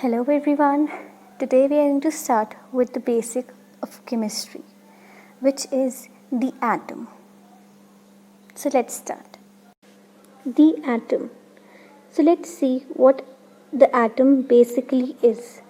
Hello everyone. Today we are going to start with the basic of chemistry, which is the atom. So let's start. The atom. So let's see what the atom basically is.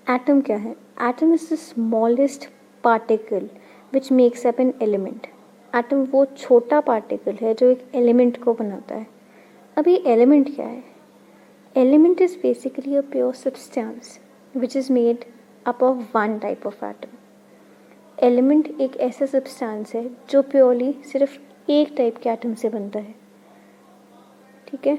Atom क्या है? Atom is the smallest particle which makes up an element. Atom वो छोटा particle है जो एक element को बनाता है. अब ये element क्या है? Element is basically a pure substance which is made up of one type of atom. Element एक ऐसा substance है जो purely सिर्फ एक type के atom से बनता है. ठीक है?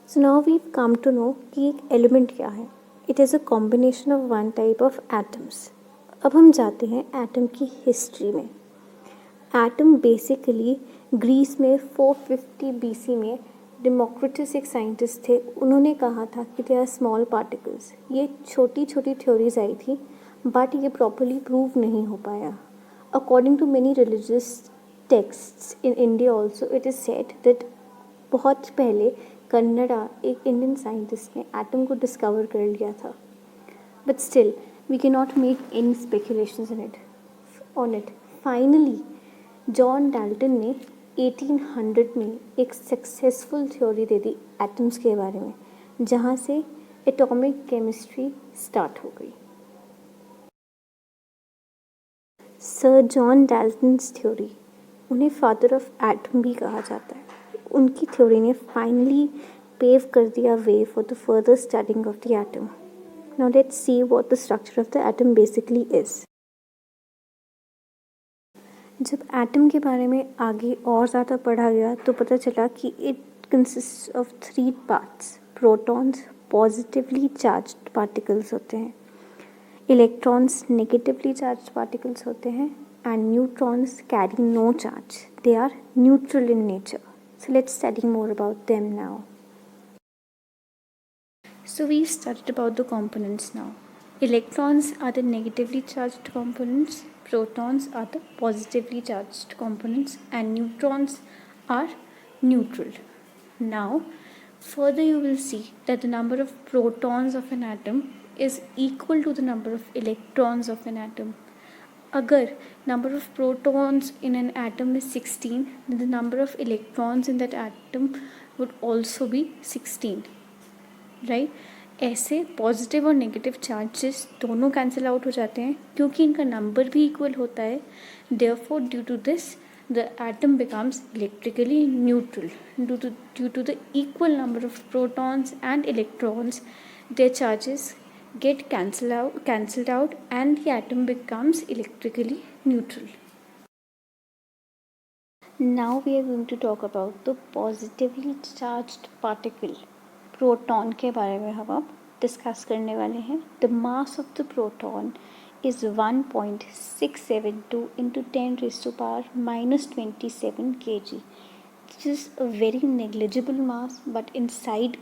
So now we've come to know कि एक element क्या है. It is a combination of one type of atoms. अब हम जाते हैं atom की history में. Atom basically ग्रीस में 450 BC में डेमोक्रिटस एक साइंटिस्ट थे. उन्होंने कहा था कि दे आर स्मॉल पार्टिकल्स. ये छोटी छोटी थ्योरीज आई थी बट ये प्रॉपरली प्रूव नहीं हो पाया. According to many religious texts in India also it is said that बहुत पहले कन्नड़ा एक इंडियन साइंटिस्ट ने एटम को डिस्कवर कर लिया था. But still we can not make any speculations on it. Finally John Dalton ने 1800 में एक सक्सेसफुल थ्योरी दे दी एटम्स के बारे में, जहाँ से एटॉमिक केमिस्ट्री स्टार्ट हो गई. सर जॉन डाल्टन्स थ्योरी, उन्हें फादर ऑफ एटम भी कहा जाता है. उनकी थ्योरी ने फाइनली पेव कर दिया way for the further studying of the atom. Now let's see what the structure of the atom basically is. जब एटम के बारे में आगे और ज़्यादा पढ़ा गया तो पता चला कि it consist of 3 parts. Protons positively charged particles होते हैं, इलेक्ट्रॉन्स नेगेटिवली चार्ज्ड पार्टिकल्स होते हैं, and neutrons carry no charge. They are neutral in nature. So let's study more about them now. So we studied about the components now. Electrons are the negatively charged components, protons are the positively charged components, and neutrons are neutral. Now, further you will see that the number of protons of an atom is equal to the number of electrons of an atom. अगर number of protons in an atom is 16, then the number of electrons in that atom would also be 16. Right. ऐसे positive और negative charges दोनों cancel out हो जाते हैं क्योंकि इनका number भी इक्वल होता है. Therefore due to this the atom becomes electrically neutral. Due to the equal number of protons and electrons their charges get cancelled out and the atom becomes electrically neutral. Now we are going to talk about the positively charged particle. Proton के बारे में हम अब discuss करने वाले हैं. The mass of the proton is 1.672 into 10⁻⁻27 kg. This is a very negligible mass, but inside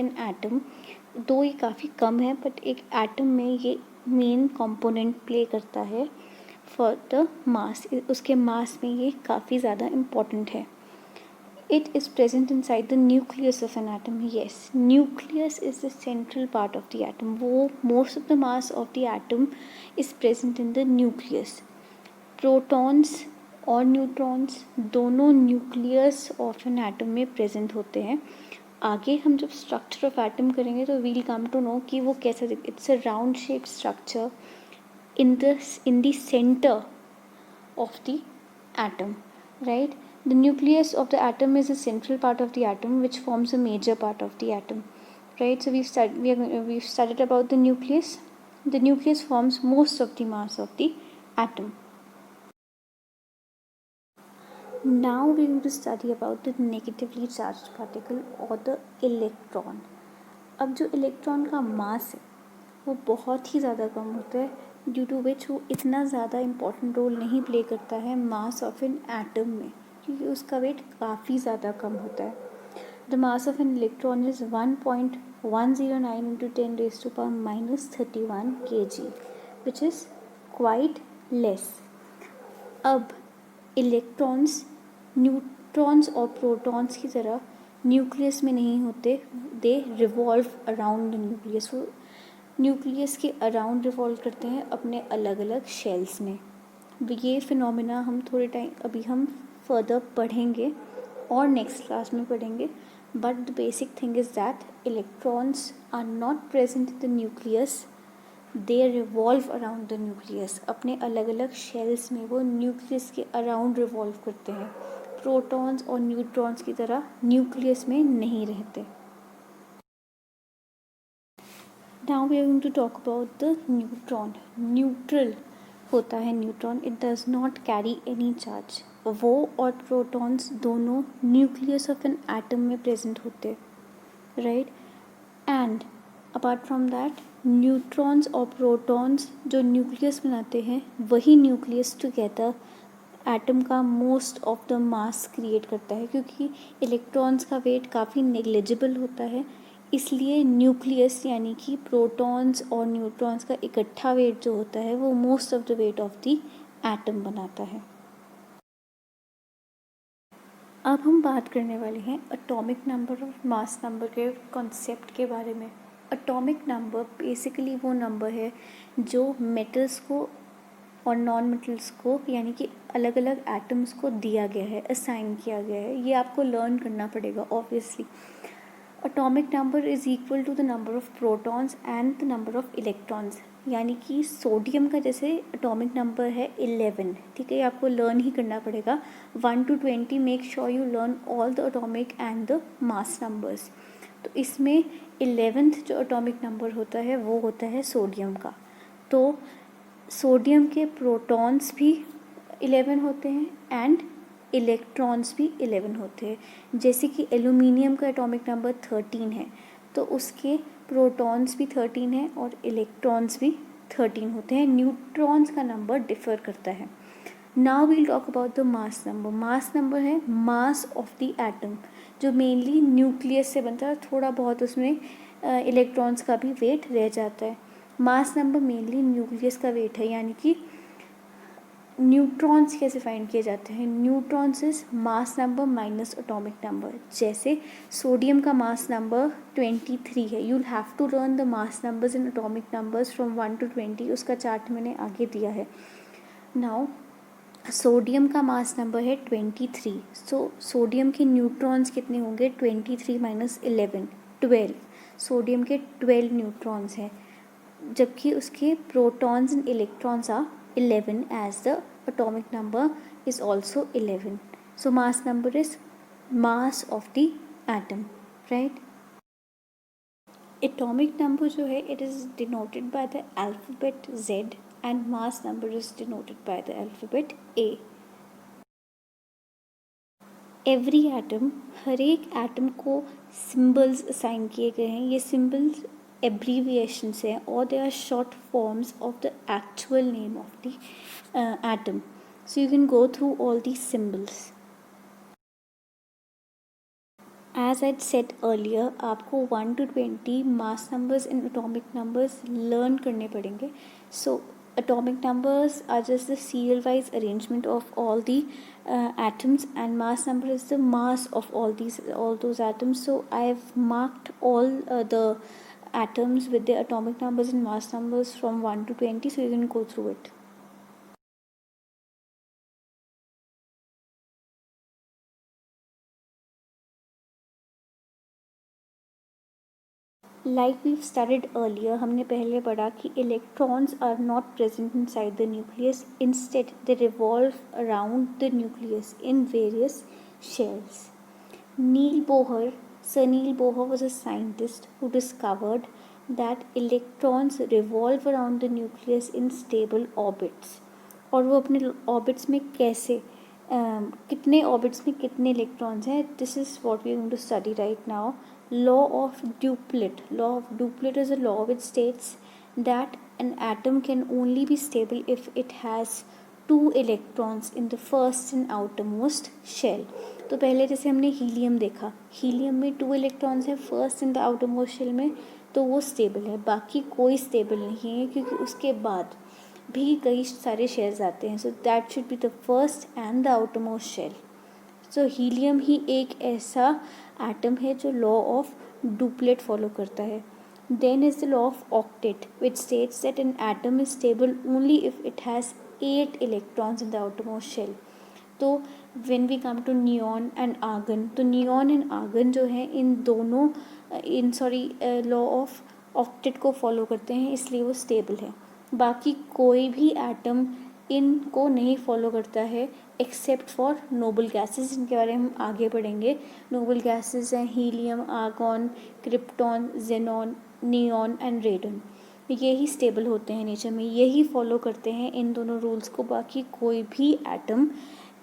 an atom, दो ये काफ़ी कम है बट एक एटम में ये मेन कंपोनेंट प्ले करता है फॉर द मास. उसके मास में ये काफ़ी ज़्यादा इम्पॉर्टेंट है. It is present inside the nucleus of an atom. Yes, nucleus is the central part of the atom. Most of the mass of the atom is present in the nucleus. Protons और neutrons दोनों nucleus of an atom में present होते हैं. आगे हम जब structure of atom करेंगे तो वील कम टू नो कि वो कैसा. It's a round shape structure in the centre of the atom, right. The nucleus of the atom is a central part of the atom which forms a major part of the atom, right. So we've studied about the nucleus. The nucleus forms most of the mass of the atom. Now we're going to study about the negatively charged particle or the electron. अब जो electron का मास है वो बहुत ही ज़्यादा कम होता है, due to विच वो इतना ज़्यादा इम्पॉर्टेंट रोल नहीं प्ले करता है मास ऑफ एन एटम में, क्योंकि उसका वेट काफ़ी ज़्यादा कम होता है. The mass of an electron is 1.109 into 10⁻31 kg, which is quite less. अब इलेक्ट्रॉन्स न्यूट्रॉन्स और प्रोटॉन्स की तरह न्यूक्लियस में नहीं होते, दे रिवॉल्व अराउंड द न्यूक्लियस। वो न्यूक्लियस के अराउंड रिवॉल्व करते हैं अपने अलग अलग शेल्स में। ये फिनोमेना हम थोड़े टाइम अभी हम फर्दर पढ़ेंगे और नेक्स्ट क्लास में पढ़ेंगे, but the basic thing is that electrons are not present in the nucleus, they revolve around the nucleus. अपने अलग अलग शेल्स में वो न्यूक्लियस के अराउंड रिवॉल्व करते हैं, प्रोटॉन्स और न्यूट्रॉन्स की तरह न्यूक्लियस में नहीं रहते। Now we are going to talk about the neutron. Neutral होता है neutron, it does not carry any charge. वो और प्रोटॉन्स दोनों न्यूक्लियस ऑफ एन एटम में प्रेजेंट होते हैं, right. And apart from that neutrons और प्रोटॉन्स जो न्यूक्लियस बनाते हैं, वही न्यूक्लियस टुगेदर एटम का most of the mass create करता है। क्योंकि इलेक्ट्रॉन्स का वेट काफ़ी नेग्लिजिबल होता है, इसलिए न्यूक्लियस यानी कि प्रोटॉन्स और न्यूट्रॉन्स का इकट्ठा वेट जो होता है वो most of the weight of the atom बनाता है। अब हम बात करने वाले हैं एटॉमिक नंबर और मास नंबर के कॉन्सेप्ट के बारे में। एटॉमिक नंबर बेसिकली वो नंबर है जो मेटल्स को और नॉन मेटल्स को यानी कि अलग अलग एटम्स को दिया गया है, असाइन किया गया है। ये आपको लर्न करना पड़ेगा obviously. Atomic number is equal to the number of protons and the number of electrons. यानी कि सोडियम का जैसे एटॉमिक नंबर है 11, ठीक है, आपको लर्न ही करना पड़ेगा 1 to 20। Make sure you learn all the atomic and the mass numbers. तो इसमें 11th जो एटॉमिक नंबर होता है वो होता है सोडियम का। तो सोडियम के प्रोटॉन्स भी 11 होते हैं एंड इलेक्ट्रॉन्स भी 11 होते हैं। जैसे कि एल्यूमिनियम का एटॉमिक नंबर 13 है, तो उसके प्रोटॉन्स भी 13 हैं और इलेक्ट्रॉन्स भी 13 होते हैं। न्यूट्रॉन्स का नंबर डिफर करता है। Now we'll talk about the mass number. Mass number है मास ऑफ द एटम, जो मेनली न्यूक्लियस से बनता है, थोड़ा बहुत उसमें इलेक्ट्रॉन्स का भी वेट रह जाता है। मास नंबर मेनली न्यूक्लियस का वेट है, यानी कि न्यूट्रॉन्स कैसे फाइंड किए जाते हैं। Neutrons is mass number minus atomic number. जैसे सोडियम का मास नंबर 23 है, you will have to learn the mass numbers in atomic numbers from 1 to 20। उसका चार्ट मैंने आगे दिया है। नाउ सोडियम का मास नंबर है 23, सो सोडियम के न्यूट्रॉन्स कितने होंगे, 23 माइनस 11, 12। सोडियम के 12 न्यूट्रॉन्स हैं, जबकि उसके protons and electrons are 11 as the atomic number is also 11. So mass number is mass of the atom, right? Atomic number जो है it is denoted by the alphabet Z and mass number is denoted by the alphabet A. Every atom, हर एक atom को symbols assign किए गए हैं। ये symbols abbreviations हैं or they are short forms of the actual name of the atom. So you can go through all these symbols. As I said earlier, आपको 1 to 20 mass numbers and atomic numbers learn करने पड़ेंगे. So atomic numbers are just the serial wise arrangement of all the atoms, and mass number is the mass of all those atoms. So I have marked all the atoms with their atomic numbers and mass numbers from 1 to 20, so you can go through it. Like we've studied earlier, हमने पहले पढ़ा कि electrons are not present inside the nucleus. Instead, they revolve around the nucleus in various shells. Sir Neil Bohr was a scientist who discovered that electrons revolve around the nucleus in stable orbits. और वो अपने orbits में कैसे कितने orbits में कितने electrons हैं, this is what we are going to study right now. Law of Duplet. Law of Duplet is a law which states that an atom can only be stable if it has 2 electrons in the first and outermost shell. तो पहले जैसे हमने helium देखा, helium में 2 electrons हैं first and the outermost shell में, तो वो स्टेबल है. बाकी कोई स्टेबल नहीं है क्योंकि उसके बाद भी कई सारे शेल्स आते हैं. So that should be the first and the outermost shell. So helium ही एक ऐसा एटम है जो लॉ ऑफ डुप्लेट फॉलो करता है. Then is the law of octet which states that an atom is stable only if it has 8 electrons in the outermost shell. तो when we come to neon and argon, तो neon and argon जो है इन दोनों law of octet को follow करते हैं, इसलिए वो स्टेबल है. बाकी कोई भी एटम इनको नहीं फॉलो करता है एक्सेप्ट फॉर नोबल गैसेस, जिनके बारे में हम आगे पढ़ेंगे. नोबल गैसेस हैं helium, argon, krypton, xenon, neon and रेडन. यही स्टेबल होते हैं नेचर में, यही फॉलो करते हैं इन दोनों रूल्स को. बाकी कोई भी एटम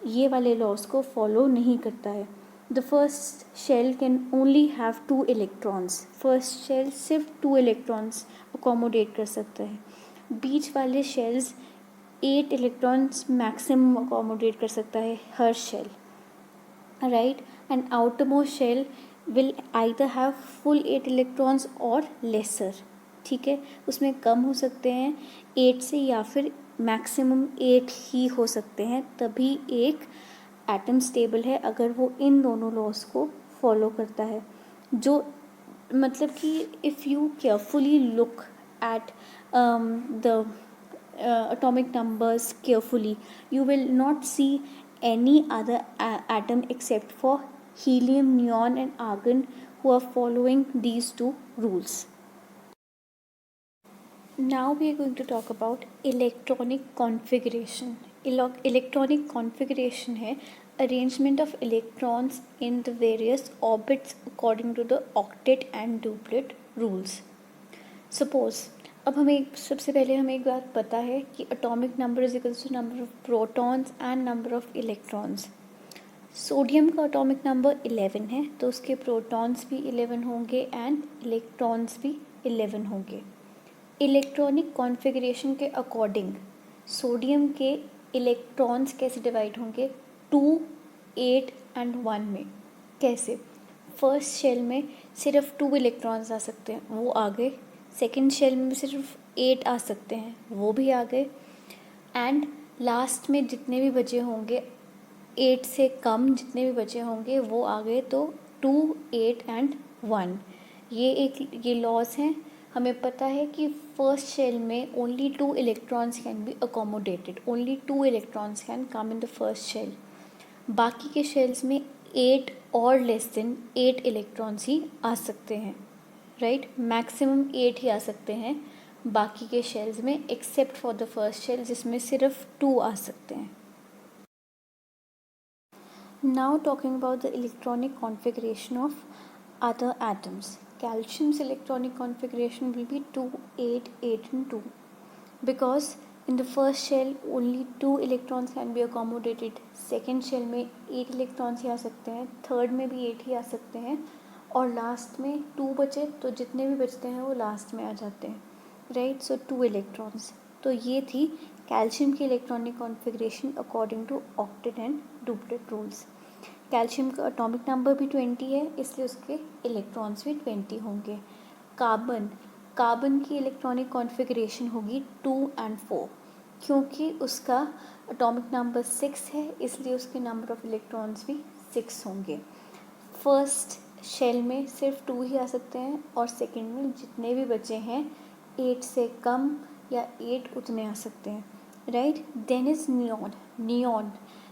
ये वाले लॉज को फॉलो नहीं करता है. The first shell can only have 2 electrons. First shell सिर्फ 2 इलेक्ट्रॉन्स अकोमोडेट कर सकता है. बीच वाले शेल्स 8 इलेक्ट्रॉन्स मैक्सिमम अकोमोडेट कर सकता है हर shell, right. And outermost shell will either have full 8 electrons और लेसर. ठीक है, उसमें कम हो सकते हैं 8 से या फिर मैक्सिमम 8 ही हो सकते हैं. तभी एक एटम स्टेबल है अगर वो इन दोनों लॉज को फॉलो करता है. जो मतलब कि if you carefully look at the atomic numbers carefully, you will not see any other atom except for helium, neon and argon who are following these two rules. Now we are going to talk about electronic configuration. Electronic configuration है arrangement of electrons in the various orbits according to the octet and duplet rules. Suppose अब सबसे पहले हमें एक बात पता है कि atomic number is equals to number of protons and number of electrons. Sodium का एटॉमिक नंबर 11 है, तो उसके प्रोटॉन्स भी 11 होंगे एंड इलेक्ट्रॉन्स भी 11 होंगे. इलेक्ट्रॉनिक कॉन्फ़िगरेशन के अकॉर्डिंग सोडियम के इलेक्ट्रॉन्स कैसे डिवाइड होंगे? 2, 8 एंड 1 में. कैसे? फर्स्ट शेल में सिर्फ 2 इलेक्ट्रॉन्स आ सकते हैं, वो आ गए. सेकेंड शेल में सिर्फ 8 आ सकते हैं, वो भी आ गए. एंड लास्ट में जितने भी बचे होंगे 8 से कम जितने भी बचे होंगे वो आ गए. तो 2, 8 एंड 1 ये लॉज हैं. हमें पता है कि फर्स्ट शेल में only 2 electrons can be accommodated, only 2 electrons can come in the first shell. बाकी के शेल्स में 8 और लेस देन 8 इलेक्ट्रॉन्स ही आ सकते हैं, राइट. मैक्सिमम 8 ही आ सकते हैं बाकी के शेल्स में, except for the first shell जिसमें सिर्फ 2 आ सकते हैं. Now talking about the electronic configuration of other atoms. Calcium's electronic configuration will be 2, 8, 8 and 2 because in the first shell only 2 electrons can be accommodated. Second shell में 8 electrons ही आ सकते हैं, third में भी 8 ही आ सकते हैं और लास्ट में 2 बचे, तो जितने भी बचते हैं वो लास्ट में आ जाते हैं, राइट. सो 2 इलेक्ट्रॉन्स. तो ये थी कैल्शियम की electronic configuration according to octet and duplet rules. Calcium का एटॉमिक नंबर भी 20 है, इसलिए उसके इलेक्ट्रॉन्स भी 20 होंगे. कार्बन की इलेक्ट्रॉनिक कॉन्फ़िगरेशन होगी 2 and 4, क्योंकि उसका एटॉमिक नंबर 6 है, इसलिए उसके नंबर ऑफ इलेक्ट्रॉन्स भी 6 होंगे. फर्स्ट शेल में सिर्फ 2 ही आ सकते हैं और सेकेंड में जितने भी बचे हैं 8 से कम या 8 उतने आ सकते हैं, right. Then is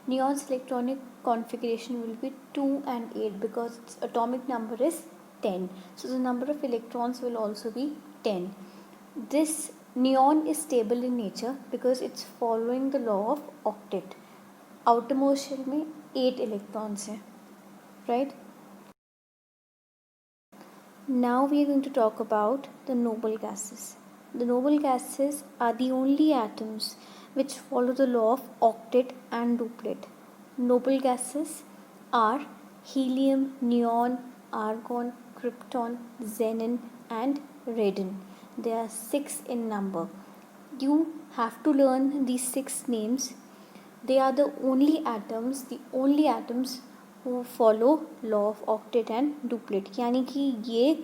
Neon's electronic configuration will be 2 and 8 because its atomic number is 10. So the number of electrons will also be 10. This neon is stable in nature because it's following the law of octet. Outermost shell में 8 electrons हैं, right? Now we are going to talk about the noble gases. The noble gases are the only atoms which follow the law of octet and duplet. Noble gases are helium, neon, argon, krypton, xenon and radon. They are 6 in number. You have to learn these 6 names. They are the only atoms who follow law of octet and duplet. यानी कि ये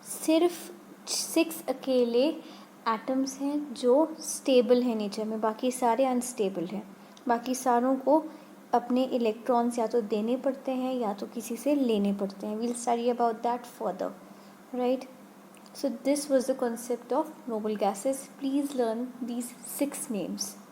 सिर्फ 6 अकेले atoms हैं जो stable हैं nature में, बाकी सारे अनस्टेबल हैं. बाकी सारों को अपने इलेक्ट्रॉन्स या तो देने पड़ते हैं या तो किसी से लेने पड़ते हैं. We'll study about that further, right? So this was the concept of noble gases. Please learn these 6 names.